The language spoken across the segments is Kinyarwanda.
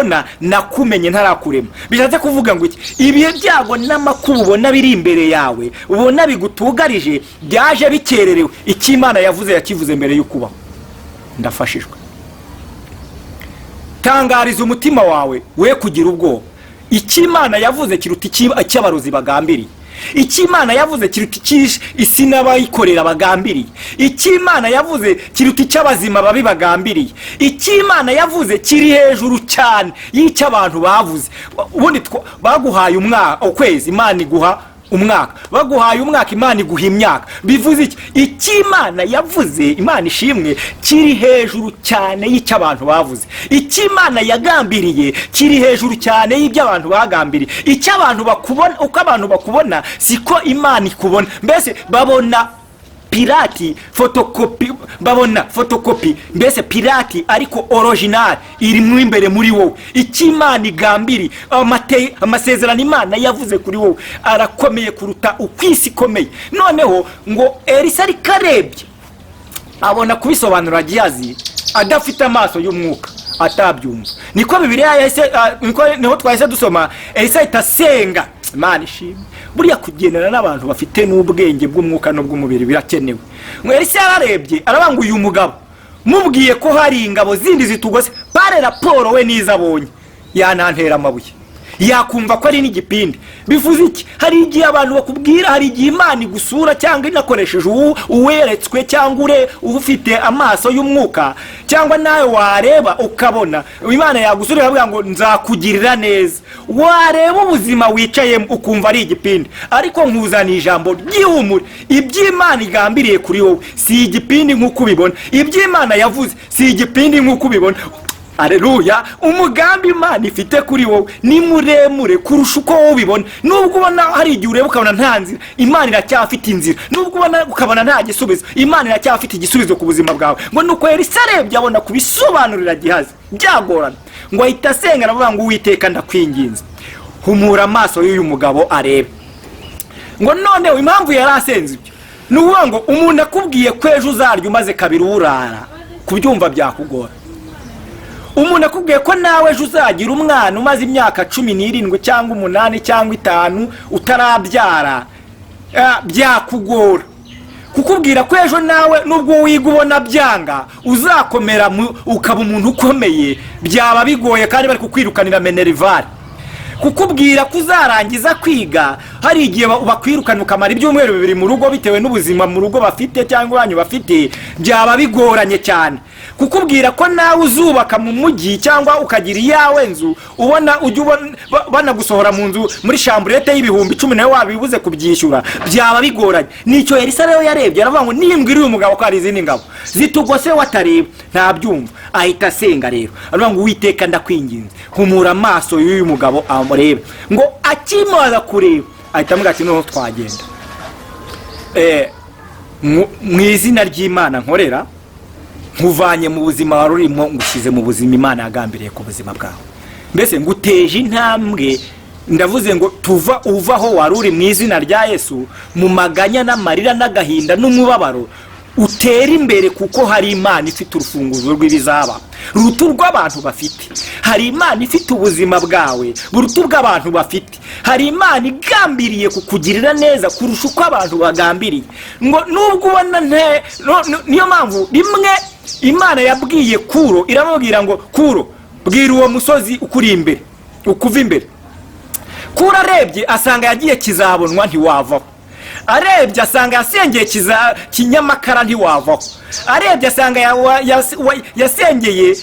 nkubona nakumenye ntarakurema. Bishatse kuvuga ngo iki? Ibihe byago n'amakuba ubona biri imbere yawe ubona bigutugarije byaje bikererewe. Icyo Imana yavuze yakivuze mbere yo kubaho. Ndafashijwe. Tangariza umutima wawe we kugira ubwoba. Icyo Imana yavuze kiruta icy'abarozi bagambiriye. Icyo Imana yavuze kiruta isi n'abayikorera bagambiriye. Icyo Imana yavuze kiruta icy'abazima babi bagambiriye. Icyo Imana yavuze kiri hejuru cyane y'icyo abantu bavuze. Ubundi baguhaye ukwezi, Imana iguha umwaka. Baguhaye umwaka, Imana iguha imyaka. Bivuze iki? Icyo Imana yavuze, Imana ishimwe, kiri hejuru cyane y'icyo abantu bavuze. Icyo Imana yagambiriye kiri hejuru cyane y'ibyo abantu bagambiriye. Icyo abantu bakubona, uko abantu bakubona siko Imana ikubona. Mbese babona pirati fotokopi, babona fotokopi mbese pirati ariko original iri mu imbere muri wowe. Icyo Imana igambiri, amasezerano Imana yavuze kuri wowe arakomeye kuruta ukwisi komeye. Noneho ngo Elisa arikarebye abona kubisobanura Gihazi adafite amaso y'umwuka atabyumva. Niko Bibiliya yahise niho twahise dusoma Elisa itasenga. Imana ishimwe. Buriya kugendana n'abantu bafite n'ubwenge bw'umwuka no bw'umubiri birakenewe. Elisa yararebye arabanga uyu mugabo mubwiye ko hari ingabo zindi zitugose pare raporo we nizabonye yanantera amabuye yakumva ko ari n'igipindi. Bivuze iki? Hari igihe abantu bakubwira, hari igihe Imana igusura cyangwa inakoresheje uweretswe cyangwa ufite amaso y'umwuka cyangwa nawe wareba ukabona Imana yagusura avuga ngo nzakugirira neza. Wareba ubuzima wicayemo ukumva ari igipindi, ariko nkuzana ijambo ry'ihumure. Iby'Imana igambiriye kuri wowe si igipindi nk'uko ubibona. Iby'Imana yavuze si igipindi nk'uko ubibona. Aleluya. Umugambi Imana ifite kuri wowe ni muremure kurusha uko wowe ubibona. Nubwo ubona hari igihe ureba ukabona nta nzira, Imana iracyafite inzira. Nubwo ubona ukabona nta gisubizo, Imana iracyafite igisubizo ku buzima bwawe. Ngo nuko Elisa arebye abona kubisobanurira Gihazi byagorana, ngo ahita asenga aravuga ngo Uwiteka ndakwinginze humura amaso y'uyu mugabo arebe. Ngo noneho impamvu yarasenze ibyo nuvuga ngo umuntu akubwiye ko ejo uzarya umaze kabiri urara kubyumva byakugora. Umuntu akubwiye ko nawe ejo uzagira umwana umaze imyaka 17 cyangwa 8 cyangwa 5 utarabyara byakugora. Kukubwira ko ejo nawe nubwo wiga ubona byanga uzakomera ukaba umuntu ukomeye byaba bigoye kandi bari kukwirukanira Minerval. Kukubwira ko uzarangiza kwiga hari igihe bakwirukana ukamara ibyumweru 2 mu rugo bitewe n'ubuzima mu rugo bafite cyangwa abanyu bafite byaba bigoranye cyane. Kukubwira ko nawe uzubaka mu mujyi cyangwa ukagira iyawe nzu ubona banagusohora mu nzu muri chambrette y'ibihumbi 10 nawe wabibuze kubyishyura byaba bigoranye. Nicyo Elisa rero yarebye aravuga ngo nimbwira uyu mugabo ko ari izindi ngabo zitugose watareba ntabyumva. Ahita asenga rero aravuga ngo Uwiteka ndakwinginze humura amaso y'uyu mugabo amurebe. Ngo akimaza kureba ahita amuga ati no twagenda mu izina ry'Imana nkorera nkuvanye mu buzima warurimo ngushyize mu buzima Imana yagambiriye ku buzima bwawe. Mbese nguteje intambwe, ndavuze ngo uvaho waruri mu izina rya Yesu mu maganya n'amarira n'agahinda n'umubabaro utera imbere, kuko hari Imana ifite urufunguzo rw'ibizaba rutu rw'abantu bafite. Hari Imana ifite ubuzima bwawe burutu bw'abantu bafite. Hari Imana igambiriye kukugirira neza kurusha uko abantu bagambiriye. Ngo nubwo ubona niyo mpamvu rimwe Imana yabwiye Kuro, iramubwira ngo Kuro bwira uwo musozi ukuri imbere ukuva imbere. Kuro arebye asanga yagiye kizabonwa ntiwavaho. Arebye asanga yasengeye kinyamakara ntiwavaho. Arebye asanga yasengeye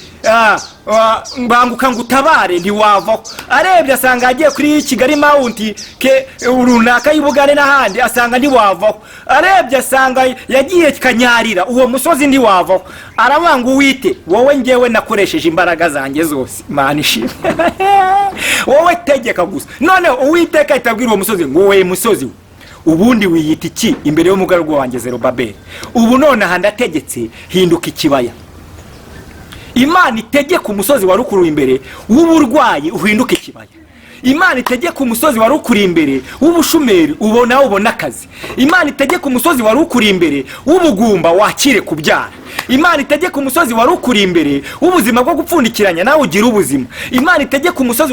mbanguka ngutabare ntiwavaho. Arebye asanga yagiye kuri Kigali Mount ke runaka y'Ubugane n'ahandi asanga ntiwavaho. Arebye asanga yagiye Kanyarira uwo musozi ntiwavaho. Arabanga Uwite wowe ngewe nakoresheje imbaraga zanjye zose Imana ishimwe wowe tegeka gusa. None Uwiteka itabwira uwo musozi ngo wowe musozi ubundi wiyita iki imbere y'umugarwa wanjye Zerubabeli? Ubu none handategetse hinduka ikibaya. Imana itegeka umusozi warukuru imbere w'uburwayi uhinduka ikibaya. Imana itegeka umusozi wari ukuri imbere w'ubushumeri ubona akazi. Imana itegeka umusozi wari ukuri imbere w'ubugumba wakire kubyara. Imana itegeka umusozi wari ukuri imbere w'ubuzima bwo gupfundikiranya nawe ugira ubuzima. Imana itegeka umusozi